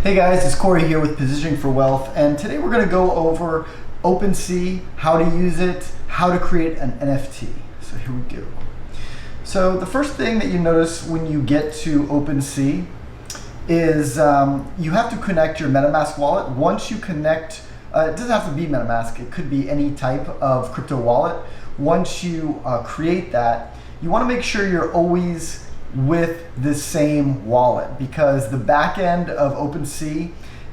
Hey guys, it's Corey here with Positioning for Wealth, and today we're going to go over Opensea, how to use it, how to create an NFT. So here we go. So the first thing that you notice when you get to Opensea is you have to connect your MetaMask wallet. Once you connect, it doesn't have to be MetaMask, it could be any type of crypto wallet. Once you create that, you want to make sure you're always with the same wallet, because the back end of Opensea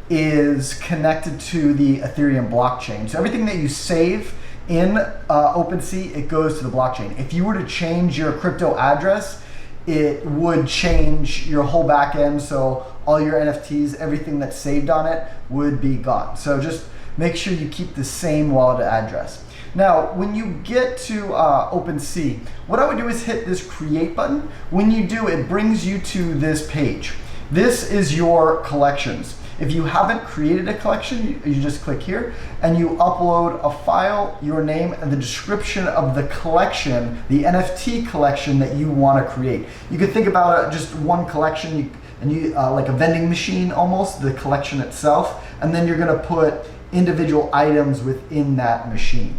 is connected to the Ethereum blockchain. So everything that you save in Opensea, it goes to the blockchain. If you were to change your crypto address, it would change your whole back end. So all your NFTs, everything that's saved on it would be gone. So just make sure you keep the same wallet address. Now, when you get to Opensea, what I would do is hit this create button. When you do, it brings you to this page. This is your collections. If you haven't created a collection, you just click here and you upload a file, your name, and the description of the collection, the NFT collection that you want to create. You could think about it just one collection, like a vending machine almost, the collection itself, and then you're going to put individual items within that machine.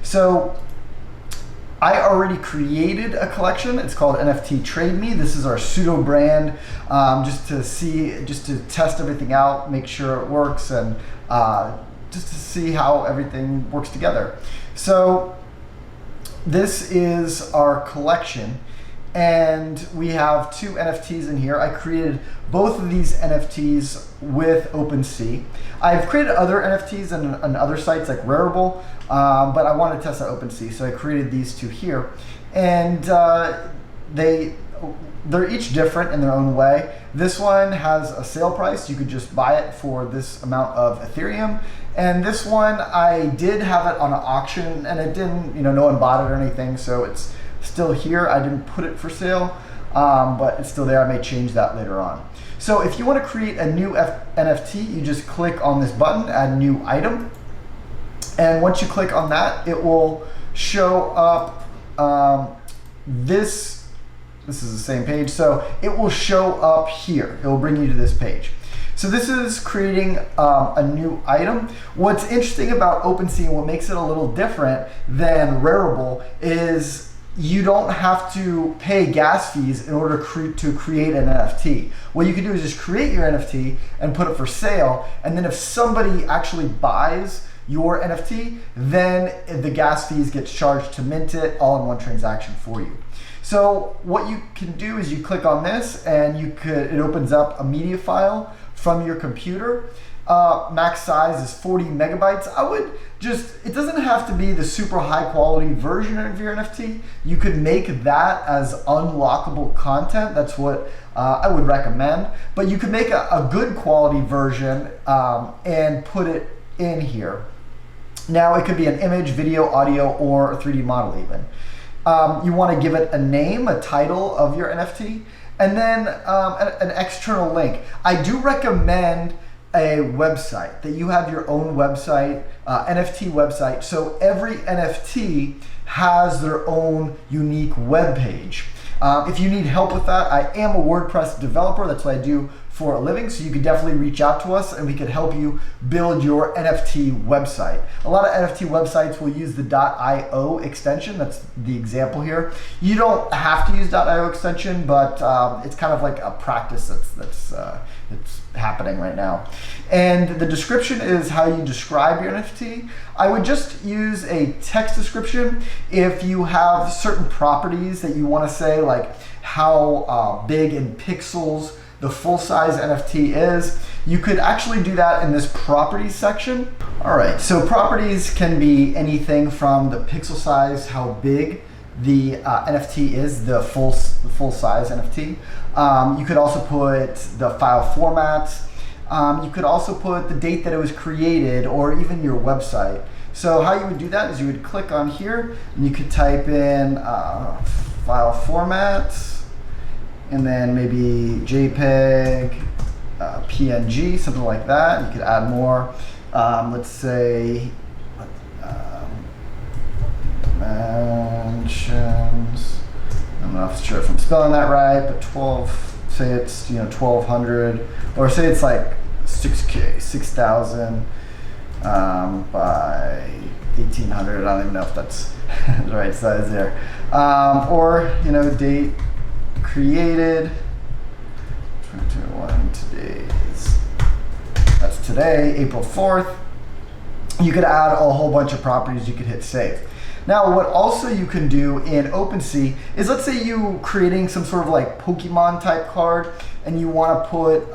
So I already created a collection. It's called NFT Trade Me. This is our pseudo brand, just to test everything out, make sure it works, and just to see how everything works together. So this is our collection, and we have two NFTs in here. I created both of these NFTs with Opensea. I've created other NFTs on other sites like Rarible, but I wanted to test out Opensea, so I created these two here. And they're each different in their own way. This one has a sale price. You could just buy it for this amount of Ethereum. And this one, I did have it on an auction, and it didn't, no one bought it or anything, so it's still here. I didn't put it for sale, but it's still there. I may change that later on. So if you want to create a new NFT, you just click on this button, add new item. And once you click on that, it will show up this is the same page. So it will show up here. It will bring you to this page. So this is creating a new item. What's interesting about Opensea and what makes it a little different than Rarible is you don't have to pay gas fees in order to create an NFT. What you can do is just create your NFT and put it for sale, and then if somebody actually buys your NFT, then the gas fees get charged to mint it all in one transaction for you. So what you can do is you click on this, and it opens up a media file from your computer. Max size is 40 megabytes. It doesn't have to be the super high quality version of your NFT. You could make that as unlockable content. That's what I would recommend. But you could make a good quality version and put it in here. Now it could be an image, video, audio, or a 3D model even. You want to give it a name, a title of your NFT, and then an external link. I do recommend a website, that you have your own website, NFT website. So every NFT has their own unique web page. If you need help with that, I am a WordPress developer. That's what I do for a living. So you can definitely reach out to us and we can help you build your NFT website. A lot of NFT websites will use the .io extension. That's the example here. You don't have to use .io extension, but it's kind of like a practice that's happening right now. And the description is how you describe your NFT. I would just use a text description. If you have certain properties that you want to say, like how big in pixels the full size NFT is, you could actually do that in this properties section. All right, so properties can be anything from the pixel size, how big the NFT is, the full size NFT. You could also put the file formats. You could also put the date that it was created, or even your website. So how you would do that is you would click on here and you could type in file formats, and then maybe JPEG, PNG, something like that. You could add more. Let's say dimensions. I'm not sure if I'm spelling that right, but 12. Say it's 1200, or say it's like 6K, 6,000 by 1,800. I don't even know if that's the right size there. Or, you know, date created, 2021, that's today, April 4th. You could add a whole bunch of properties. You could hit save. Now, what also you can do in Opensea is, let's say you creating some sort of like Pokemon type card and you want to put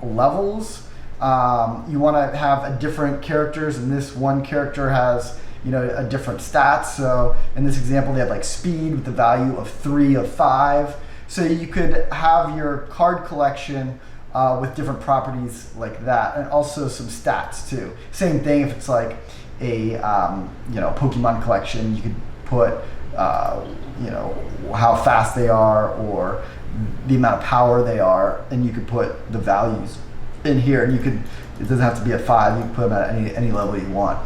levels. You want to have a different characters, and this one character has, you know, a different stats. So in this example, they have like speed with the value of 3 of 5. So you could have your card collection with different properties like that, and also some stats too. Same thing if it's like a you know, Pokemon collection, you could put you know, how fast they are or the amount of power they are, and you could put the values in here, and you could, it doesn't have to be at 5, you can put them at any level you want.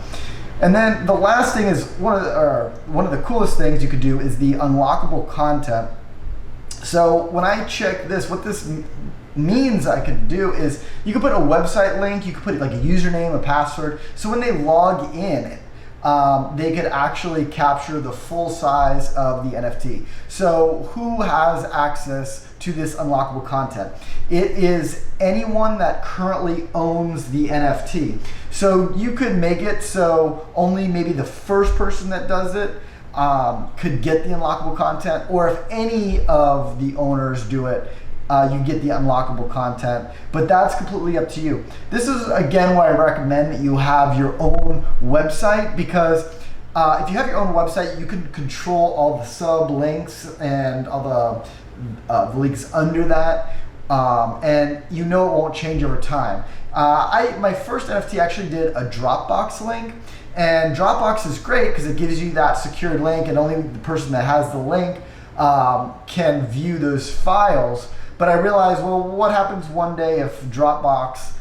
And then the last thing is one of the coolest things you could do is the unlockable content. So when I check this, what this means I could do is you could put a website link, you could put like a username, a password, so when they log in, they could actually capture the full size of the NFT. So who has access to this unlockable content? It is anyone that currently owns the NFT. So you could make it so only maybe the first person that does it could get the unlockable content, or if any of the owners do it, you get the unlockable content, but that's completely up to you. This is, again, why I recommend that you have your own website, because if you have your own website, you can control all the sub links and all the links under that, and you know it won't change over time. My first NFT actually did a Dropbox link, and Dropbox is great because it gives you that secured link, and only the person that has the link can view those files. But I realized, well, what happens one day if Dropbox,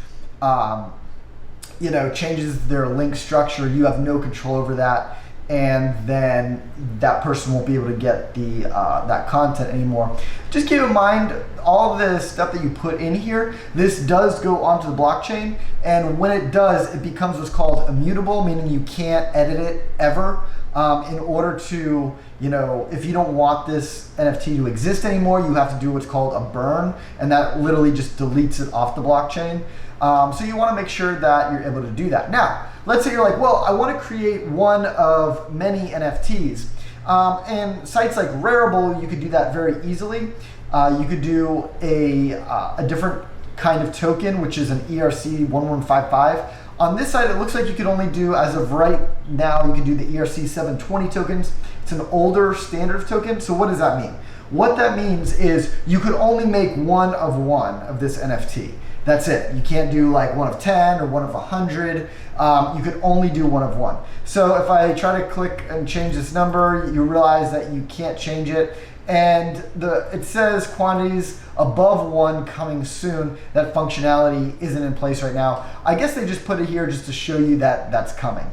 you know, changes their link structure? You have no control over that, and then that person won't be able to get the that content anymore. Just keep in mind, all of the stuff that you put in here, this does go onto the blockchain, and when it does, it becomes what's called immutable, meaning you can't edit it ever. In order to, you know, if you don't want this NFT to exist anymore, you have to do what's called a burn, and that literally just deletes it off the blockchain. So you want to make sure that you're able to do that. Now, let's say you're like, well, I want to create one of many NFTs. And sites like Rarible, you could do that very easily. You could do a different kind of token, which is an ERC1155. On this side, it looks like you could only do, as of right now, you can do the ERC 720 tokens. It's an older standard token. So what does that mean? What that means is you could only make one of this NFT. That's it. You can't do like one of 10 or one of 100. You could only do one of one. So if I try to click and change this number, you realize that you can't change it. And it says quantities above 1 coming soon. That functionality isn't in place right now. I guess they just put it here just to show you that that's coming.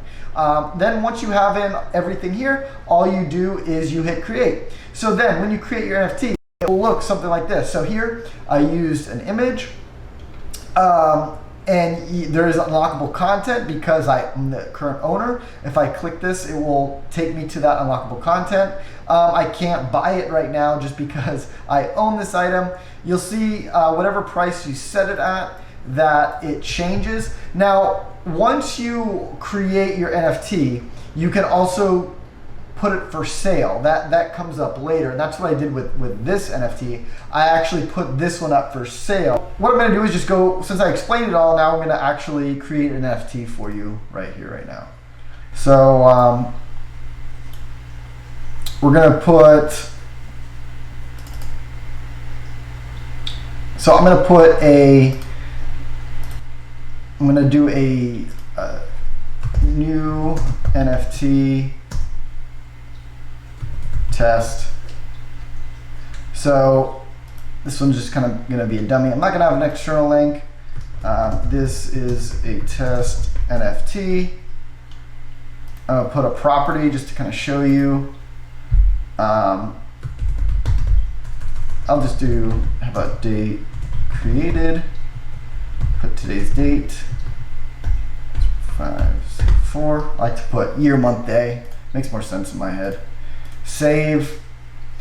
Then once you have in everything here, all you do is you hit create. So then when you create your NFT, it will look something like this. So here I used an image, and there is unlockable content because I'm the current owner. If I click this, it will take me to that unlockable content. I can't buy it right now just because I own this item. You'll see whatever price you set it at, that it changes. Now, once you create your NFT, you can also put it for sale. That comes up later, and that's what I did with this NFT. I actually put this one up for sale. What I'm gonna do is just go, since I explained it all, now I'm gonna actually create an NFT for you right here, right now. So we're gonna put, so I'm gonna do a new NFT test. So this one's just kind of going to be a dummy. I'm not going to have an external link. This is a test NFT. I'll put a property just to kind of show you. I'll just do, how about date created, put today's date, 5/4. I like to put year, month, day. Makes more sense in my head. Save.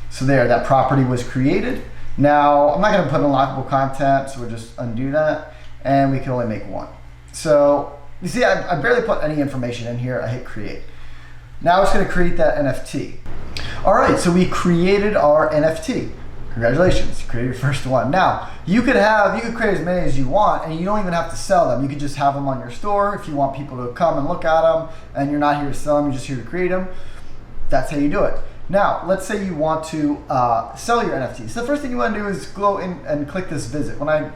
So there, that property was created. Now, I'm not gonna put unlockable content, so we'll just undo that. And we can only make one. So, you see, I barely put any information in here. I hit create. Now it's gonna create that NFT. All right, so we created our NFT. Congratulations, you created your first one. Now, you could create as many as you want, and you don't even have to sell them. You could just have them on your store if you want people to come and look at them, and you're not here to sell them, you're just here to create them. That's how you do it. Now, let's say you want to sell your NFTs. So the first thing you want to do is go in and click this visit. When I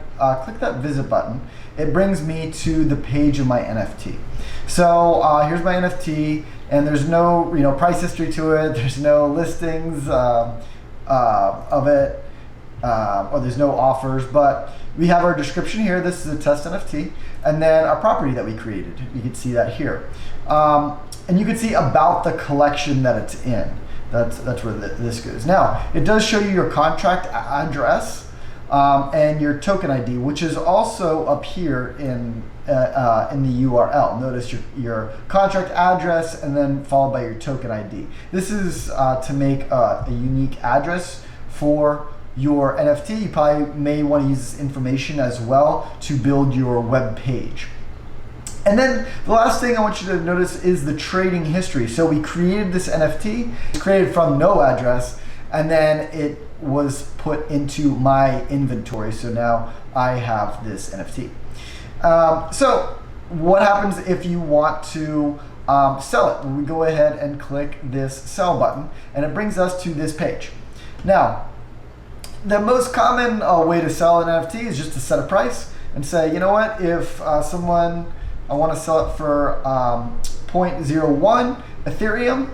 click that visit button, it brings me to the page of my NFT. So here's my NFT, and there's no price history to it. There's no listings of it, or there's no offers. But we have our description here. This is a test NFT, and then our property that we created. You can see that here, and you can see about the collection that it's in. That's where this goes. Now, it does show you your contract address and your token ID, which is also up here in the URL. Notice your contract address and then followed by your token ID. This is to make a unique address for your NFT. You probably may want to use this information as well to build your web page. And then the last thing I want you to notice is the trading history. So we created this NFT, created from no address, and then it was put into my inventory. So now I have this NFT. So what happens if you want to sell it? We go ahead and click this sell button, and it brings us to this page. Now, the most common way to sell an NFT is just to set a price and say, you know what, if I want to sell it for 0.01 Ethereum,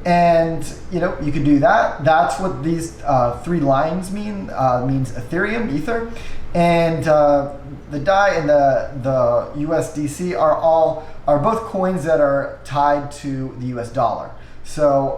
and you can do that. That's what these 3 lines mean. Means Ethereum, Ether, and the DAI and the USDC are both coins that are tied to the US dollar. So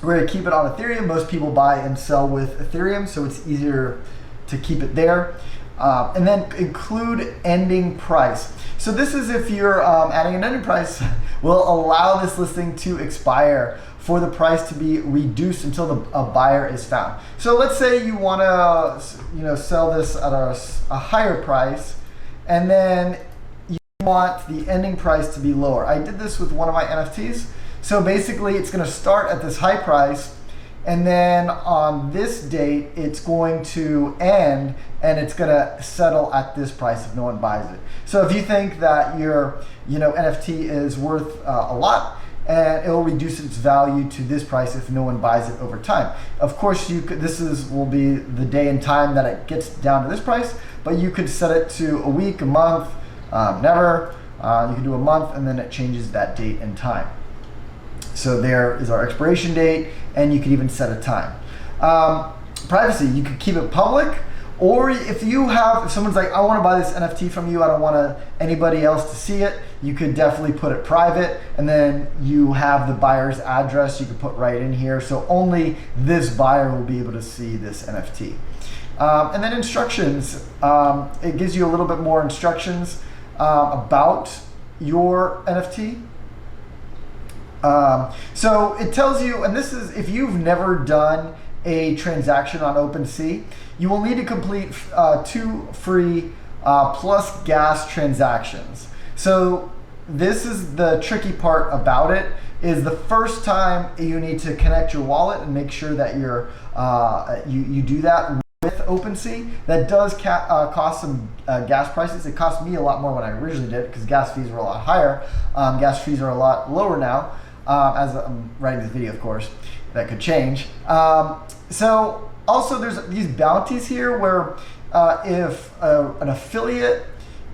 we're gonna keep it on Ethereum. Most people buy and sell with Ethereum, so it's easier to keep it there. And then include ending price. So this is if you're adding an ending price, will allow this listing to expire for the price to be reduced until a buyer is found. So let's say you want to sell this at a higher price, and then you want the ending price to be lower. I did this with one of my NFTs. So basically, it's going to start at this high price, and then on this date, it's going to end, and it's going to settle at this price if no one buys it. So if you think that your NFT is worth a lot, and it will reduce its value to this price if no one buys it over time. Of course, will be the day and time that it gets down to this price, but you could set it to a week, a month, never. You can do a month, and then it changes that date and time. So there is our expiration date, and you can even set a time. Privacy, you could keep it public, or if someone's like, I want to buy this NFT from you, I don't want anybody else to see it, you could definitely put it private, and then you have the buyer's address you could put right in here, so only this buyer will be able to see this NFT. And then instructions, it gives you a little bit more instructions about your NFT. So it tells you, and this is if you've never done a transaction on Opensea, you will need to complete 2 free plus gas transactions. So this is the tricky part about it, is the first time you need to connect your wallet and make sure that you do that with Opensea. That does cost some gas prices. It cost me a lot more when I originally did it because gas fees were a lot higher. Gas fees are a lot lower now. As I'm writing this video, of course, that could change. So also there's these bounties here where if an affiliate,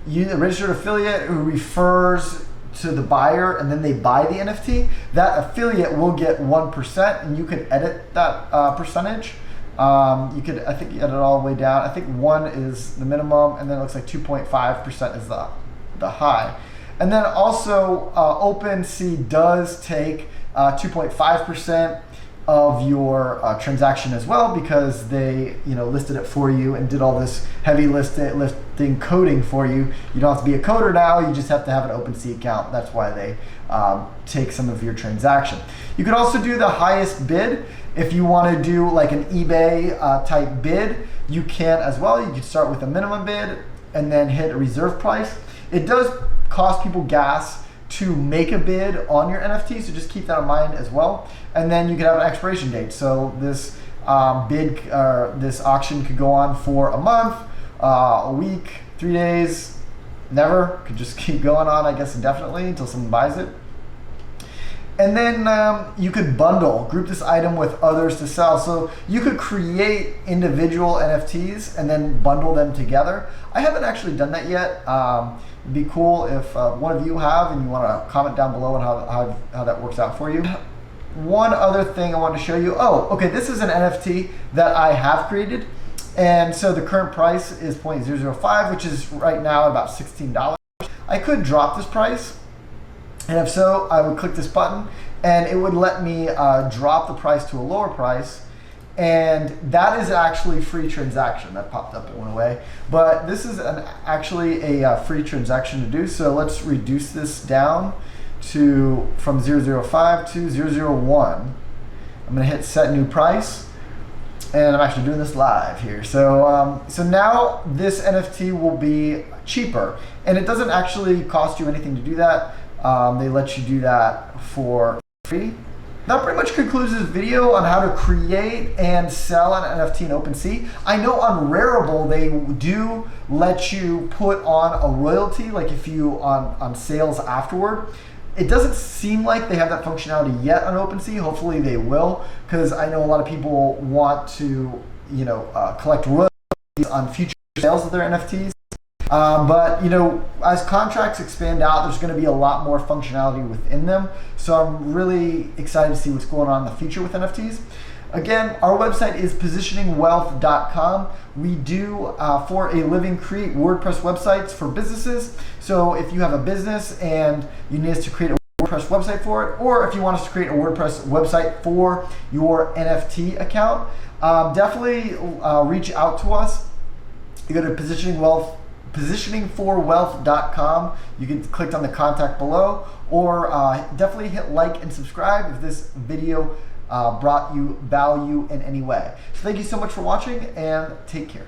a registered affiliate who refers to the buyer and then they buy the NFT, that affiliate will get 1%, and you can edit that percentage. You could, I think you edit it all the way down. I think 1 is the minimum, and then it looks like 2.5% is the high. And then also Opensea does take 2.5% of your transaction as well, because they listed it for you and did all this heavy lifting everything coding for you. You don't have to be a coder now, you just have to have an Opensea account. That's why they take some of your transaction. You can also do the highest bid. If you want to do like an eBay type bid, you can as well. You can start with a minimum bid and then hit a reserve price. It does cost people gas to make a bid on your NFT, so just keep that in mind as well. And then you can have an expiration date. So this this auction could go on for a month, a week, 3 days, never. Could just keep going on, I guess, indefinitely until someone buys it. And then you could group this item with others to sell. So you could create individual NFTs and then bundle them together. I haven't actually done that yet. It'd be cool if one of you have, and you want to comment down below on how that works out for you. One other thing I want to show you. Oh, okay, this is an NFT that I have created. And so the current price is 0.005, which is right now about $16. I could drop this price. And if so, I would click this button and it would let me drop the price to a lower price. And that is actually a free transaction. That popped up, it went away. But this is actually a free transaction to do. So let's reduce this down from 0.005 to 0.001. I'm gonna hit set new price. And I'm actually doing this live here. So, so now this NFT will be cheaper. And it doesn't actually cost you anything to do that. They let you do that for free. That pretty much concludes this video on how to create and sell an NFT in Opensea. I know on Rarible they do let you put on a royalty, like if you on sales afterward. It doesn't seem like they have that functionality yet on Opensea. Hopefully they will, because I know a lot of people want to, collect royalties on future sales of their NFTs. But as contracts expand out, there's going to be a lot more functionality within them. So I'm really excited to see what's going on in the future with NFTs. Again, our website is positioningwealth.com. We do, for a living, create WordPress websites for businesses. So if you have a business and you need us to create a WordPress website for it, or if you want us to create a WordPress website for your NFT account, definitely reach out to us. You go to positioningforwealth.com. You can click on the contact below, or definitely hit like and subscribe if this video brought you value in any way. So thank you so much for watching, and take care.